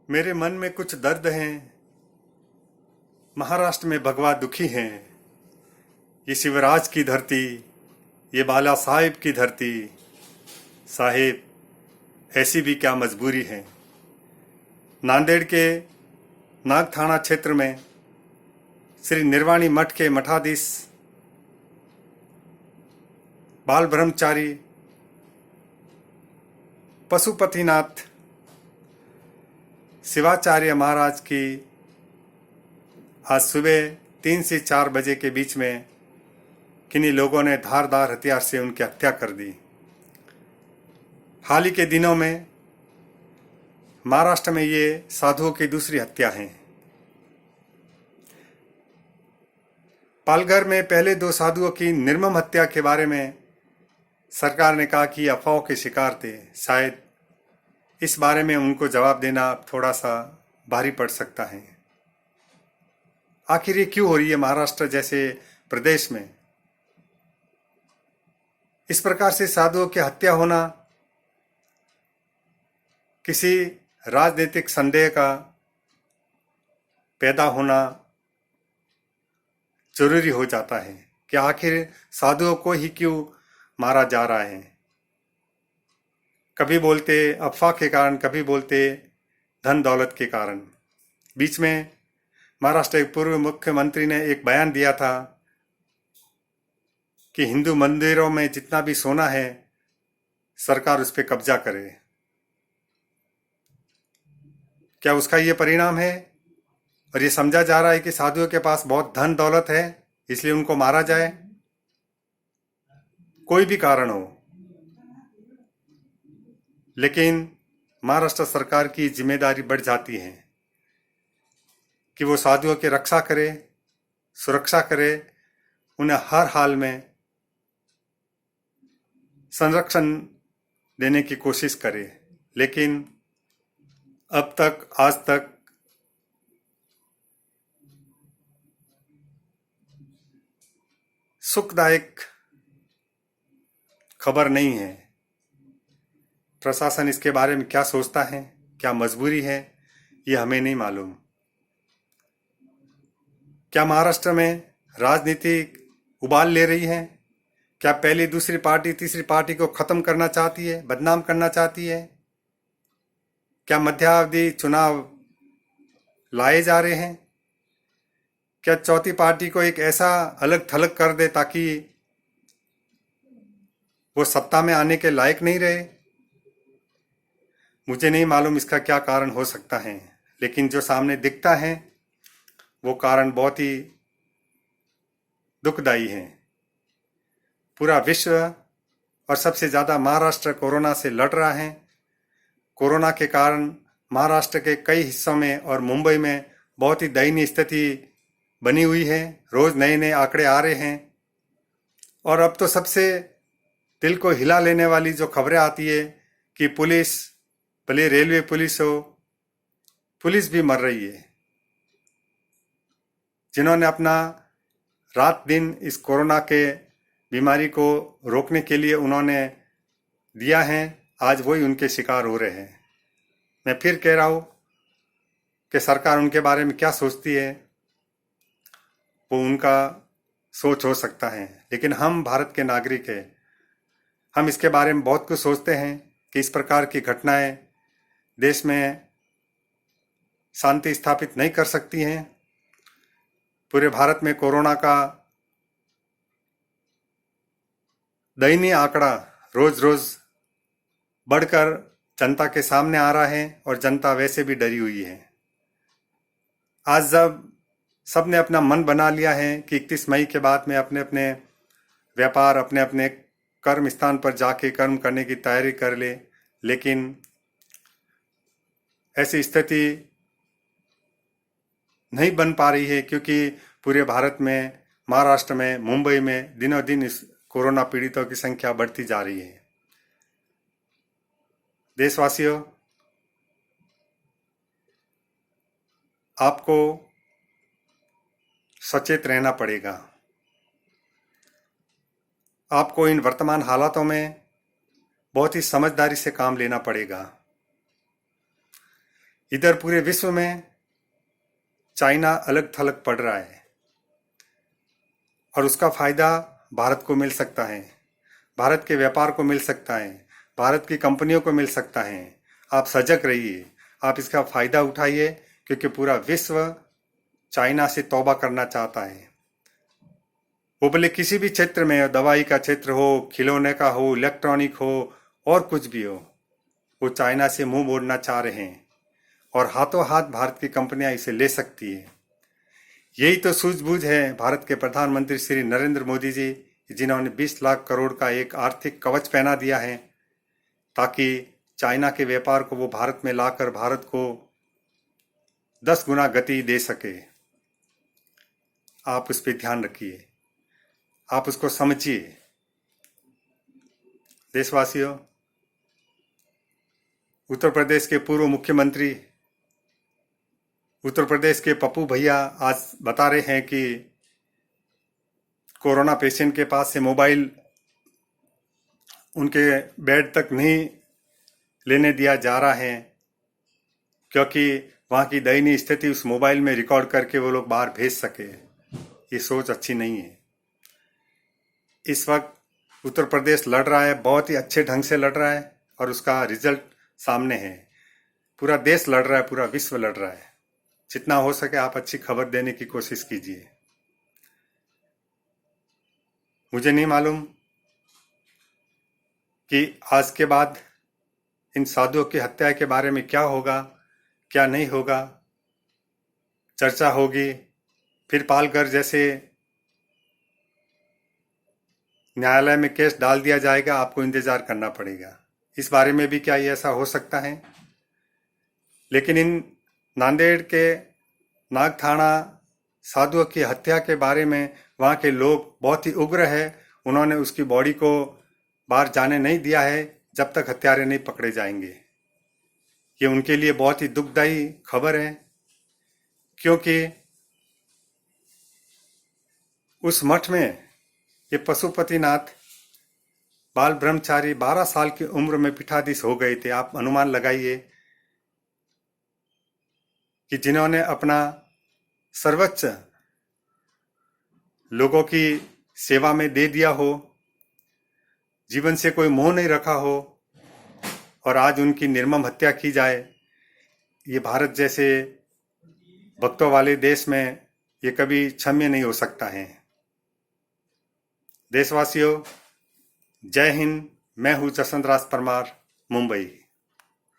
मेरे मन में कुछ दर्द हैं। महाराष्ट्र में भगवा दुखी हैं। ये शिवराज की धरती, ये बाला साहेब की धरती। साहेब, ऐसी भी क्या मजबूरी है। नांदेड़ के नाग थाना क्षेत्र में श्री निर्वाणी मठ के मठाधीश बाल ब्रह्मचारी पशुपतिनाथ शिवाचार्य महाराज की आज सुबह 3 से 4 बजे के बीच में किन्हीं लोगों ने धारदार हथियार से उनकी हत्या कर दी। हाल ही के दिनों में महाराष्ट्र में ये साधुओं की दूसरी हत्या है। पालघर में पहले 2 साधुओं की निर्मम हत्या के बारे में सरकार ने कहा कि अफवाहों के शिकार थे। शायद इस बारे में उनको जवाब देना थोड़ा सा भारी पड़ सकता है। आखिर ये क्यों हो रही है महाराष्ट्र जैसे प्रदेश में। इस प्रकार से साधुओं की हत्या होना किसी राजनीतिक संदेह का पैदा होना जरूरी हो जाता है कि आखिर साधुओं को ही क्यों मारा जा रहा है। कभी बोलते अफवाह के कारण, कभी बोलते धन दौलत के कारण। बीच में महाराष्ट्र के पूर्व मुख्यमंत्री ने एक बयान दिया था कि हिंदू मंदिरों में जितना भी सोना है सरकार उस पर कब्जा करे। क्या उसका ये परिणाम है और ये समझा जा रहा है कि साधुओं के पास बहुत धन दौलत है इसलिए उनको मारा जाए। कोई भी कारण हो, लेकिन महाराष्ट्र सरकार की जिम्मेदारी बढ़ जाती है कि वो साधुओं की रक्षा करे, सुरक्षा करे, उन्हें हर हाल में संरक्षण देने की कोशिश करे। लेकिन अब तक, आज तक सुखदायक खबर नहीं है। प्रशासन इसके बारे में क्या सोचता है, क्या मजबूरी है, ये हमें नहीं मालूम। क्या महाराष्ट्र में राजनीति उबाल ले रही है? क्या पहली दूसरी पार्टी तीसरी पार्टी को खत्म करना चाहती है, बदनाम करना चाहती है? क्या मध्यावधि चुनाव लाए जा रहे हैं? क्या चौथी पार्टी को एक ऐसा अलग थलग कर दे ताकि वो सत्ता में आने के लायक नहीं रहे? मुझे नहीं मालूम इसका क्या कारण हो सकता है, लेकिन जो सामने दिखता है वो कारण बहुत ही दुखदायी है। पूरा विश्व और सबसे ज़्यादा महाराष्ट्र कोरोना से लड़ रहा है। कोरोना के कारण महाराष्ट्र के कई हिस्सों में और मुंबई में बहुत ही दयनीय स्थिति बनी हुई है। रोज नए नए आंकड़े आ रहे हैं और अब तो सबसे दिल को हिला लेने वाली जो खबरें आती है कि पुलिस, भले रेलवे पुलिस हो, पुलिस भी मर रही है। जिन्होंने अपना रात दिन इस कोरोना के बीमारी को रोकने के लिए उन्होंने दिया है, आज वही उनके शिकार हो रहे हैं। मैं फिर कह रहा हूँ कि सरकार उनके बारे में क्या सोचती है वो उनका सोच हो सकता है, लेकिन हम भारत के नागरिक हैं। हम इसके बारे में बहुत कुछ सोचते हैं कि इस प्रकार की घटनाएं देश में शांति स्थापित नहीं कर सकती हैं। पूरे भारत में कोरोना का दयनीय आंकड़ा रोज रोज बढ़कर जनता के सामने आ रहा है और जनता वैसे भी डरी हुई है। आज जब सबने अपना मन बना लिया है कि 31 मई के बाद में अपने अपने व्यापार, अपने अपने कर्म स्थान पर जाके कर्म करने की तैयारी कर ले, लेकिन ऐसी स्थिति नहीं बन पा रही है क्योंकि पूरे भारत में, महाराष्ट्र में, मुंबई में दिनों दिन इस कोरोना पीड़ितों की संख्या बढ़ती जा रही है। देशवासियों, आपको सचेत रहना पड़ेगा। आपको इन वर्तमान हालातों में बहुत ही समझदारी से काम लेना पड़ेगा। इधर पूरे विश्व में चाइना अलग थलग पड़ रहा है और उसका फायदा भारत को मिल सकता है, भारत के व्यापार को मिल सकता है, भारत की कंपनियों को मिल सकता है। आप सजग रहिए, आप इसका फायदा उठाइए, क्योंकि पूरा विश्व चाइना से तौबा करना चाहता है। वो भले किसी भी क्षेत्र में हो, दवाई का क्षेत्र हो, खिलौने का हो, इलेक्ट्रॉनिक हो और कुछ भी हो, वो चाइना से मुंह मोड़ना चाह रहे हैं और हाथों हाथ भारत की कंपनियां इसे ले सकती है। यही तो सूझबूझ है भारत के प्रधानमंत्री श्री नरेंद्र मोदी जी, जिन्होंने 20 लाख करोड़ का एक आर्थिक कवच पहना दिया है ताकि चाइना के व्यापार को वो भारत में लाकर भारत को 10 गुना गति दे सके। आप उस पर ध्यान रखिए, आप उसको समझिए। देशवासियों, उत्तर प्रदेश के पूर्व मुख्यमंत्री, उत्तर प्रदेश के पप्पू भैया आज बता रहे हैं कि कोरोना पेशेंट के पास से मोबाइल उनके बेड तक नहीं लेने दिया जा रहा है, क्योंकि वहाँ की दयनीय स्थिति उस मोबाइल में रिकॉर्ड करके वो लोग बाहर भेज सके। ये सोच अच्छी नहीं है। इस वक्त उत्तर प्रदेश लड़ रहा है, बहुत ही अच्छे ढंग से लड़ रहा है और उसका रिजल्ट सामने है। पूरा देश लड़ रहा है, पूरा विश्व लड़ रहा है। जितना हो सके आप अच्छी खबर देने की कोशिश कीजिए। मुझे नहीं मालूम कि आज के बाद इन साधुओं की हत्या के बारे में क्या होगा, क्या नहीं होगा। चर्चा होगी, फिर पालघर जैसे न्यायालय में केस डाल दिया जाएगा, आपको इंतजार करना पड़ेगा। इस बारे में भी क्या ये ऐसा हो सकता है? लेकिन इन नांदेड़ के नागथाना साधुओं की हत्या के बारे में वहाँ के लोग बहुत ही उग्र है। उन्होंने उसकी बॉडी को बाहर जाने नहीं दिया है जब तक हत्यारे नहीं पकड़े जाएंगे। ये उनके लिए बहुत ही दुखदायी खबर है, क्योंकि उस मठ में ये पशुपतिनाथ बाल ब्रह्मचारी 12 साल की उम्र में पीठाधीश हो गए थे। आप अनुमान लगाइए कि जिन्होंने अपना सर्वोच्च लोगों की सेवा में दे दिया हो, जीवन से कोई मोह नहीं रखा हो, और आज उनकी निर्मम हत्या की जाए, ये भारत जैसे भक्तों वाले देश में ये कभी क्षम्य नहीं हो सकता है। देशवासियों, जय हिंद। मैं हूं जसवंत राज परमार, मुंबई।